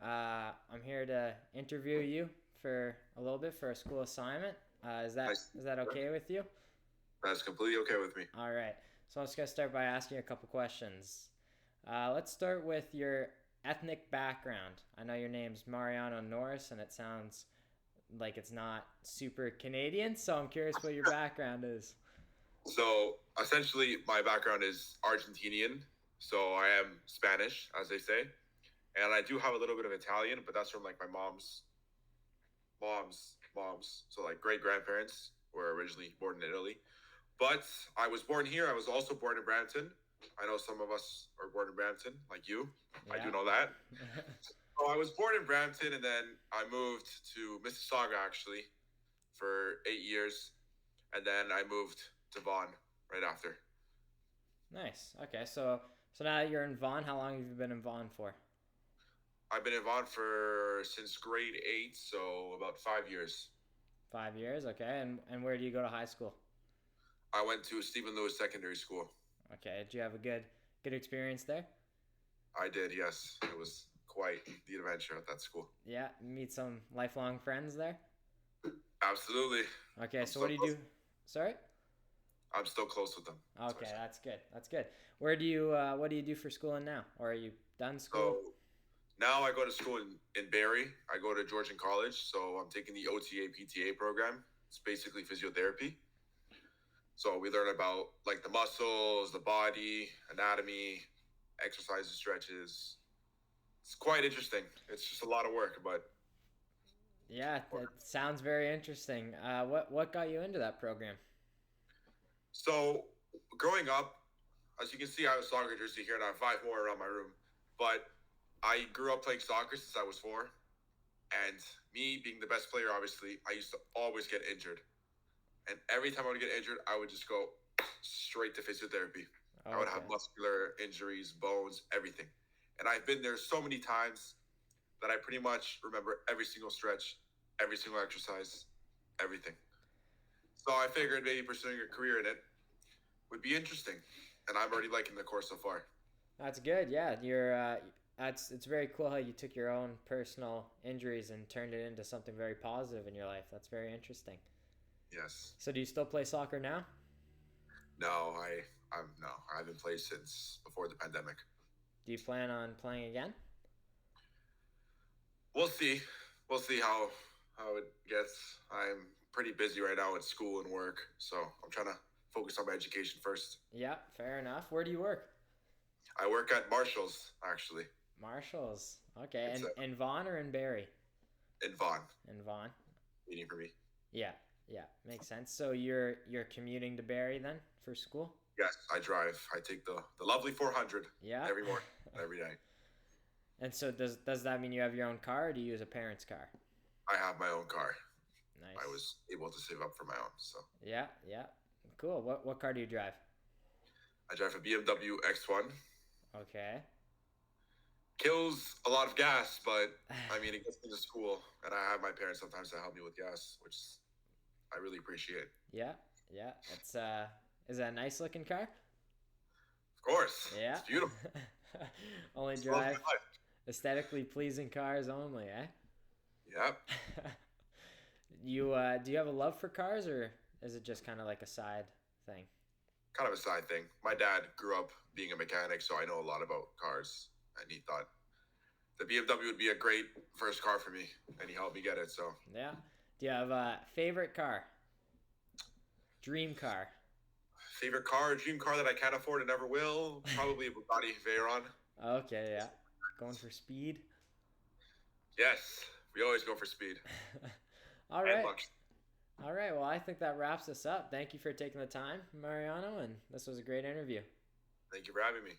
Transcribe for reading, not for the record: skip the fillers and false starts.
I'm here to interview you for a little bit for a school assignment. Is that Nice. is that okay with you? That's completely okay with me. All right. So I'm just gonna start by asking you a couple questions. Let's start with your ethnic background. I know your name's Mariano Norris, and it sounds like it's not super Canadian. So I'm curious what your background is. So essentially, my background is Argentinian. So I am Spanish, as they say, and I do have a little bit of Italian, but that's from like my mom's. So like great grandparents were originally born in Italy, but I was born here. I was also born in Brampton. I know some of us are born in Brampton, like you. I do Yeah. know that. So I was born in Brampton, and then I moved to Mississauga actually for 8 years, and then I moved to Vaughan right after. Nice. Okay. So now that you're in Vaughan, how long have you been in Vaughan for? I've been in Vaughan for since grade eight, so about 5 years. 5 years. Okay. And where do you go to high school? I went to Stephen Lewis Secondary School. Okay. Did you have a good experience there? I did, yes. It was quite the adventure at that school. Yeah, meet some lifelong friends there. Absolutely. Okay, I'm so what still do you close. do? Sorry. I'm still close with them. That's what Okay, I say. that's good. That's good. What do you do for schooling now? Or are you done school? So now I go to school in Barrie. I go to Georgian College, so I'm taking the OTA PTA program. It's basically physiotherapy. So we learn about like the muscles, the body, anatomy, exercises, stretches. It's quite interesting. It's just a lot of work, but Yeah, that sounds very interesting. What got you into that program? so growing up, as you can see, I have a soccer jersey here, and I have five more around my room. But I grew up playing soccer since I was four, and me being the best player, obviously, I used to always get injured. And every time I would get injured, I would just go straight to physiotherapy. I would have Okay. muscular injuries, bones, everything. And I've been there so many times that I pretty much remember every single stretch, every single exercise, everything. So I figured maybe pursuing a career in it would be interesting. And I'm already liking the course so far. That's good. Yeah, that's it's very cool how you took your own personal injuries and turned it into something very positive in your life. That's very interesting. Yes. So do you still play soccer now? No, I'm no. I haven't played since before the pandemic. Do you plan on playing again? We'll see. We'll see how it gets. I'm pretty busy right now at school and work, so I'm trying to focus on my education first. Yeah, fair enough. Where do you work? I work at Marshall's actually. Marshalls. Okay, It's and Vaughn or in Barry? in Vaughan, In Vaughn. meeting for me. Yeah, yeah, makes sense. So you're commuting to Barry then for school? Yes, I drive. I take the lovely 400 Yeah. every morning, every day. And so does that mean you have your own car or do you use a parent's car? I have my own car. I Nice. was able to save up for my own, so Yeah, yeah. Cool. What car do you drive? I drive a BMW X1. Okay. Kills a lot of gas, but I mean it gets me to school, and I have my parents sometimes to help me with gas, which I really appreciate. Yeah, yeah. It's is that a nice looking car? Of course, it's Yeah. beautiful. Only It's love of drive my life. aesthetically pleasing cars only, eh? Yep. You do you have a love for cars or is it just kind of like a side thing? Kind of a side thing. My dad grew up being a mechanic, so I know a lot about cars, and he thought the BMW would be a great first car for me, and he helped me get it. So, Yeah. Do you have a favorite car? Dream car? favorite car, dream car that I can't afford and never will, probably a Bugatti Veyron. Okay, yeah. Going for speed. Yes, we always go for speed All and right. bucks. All right. Well, I think that wraps us up. Thank you for taking the time, Mariano, and this was a great interview. Thank you for having me.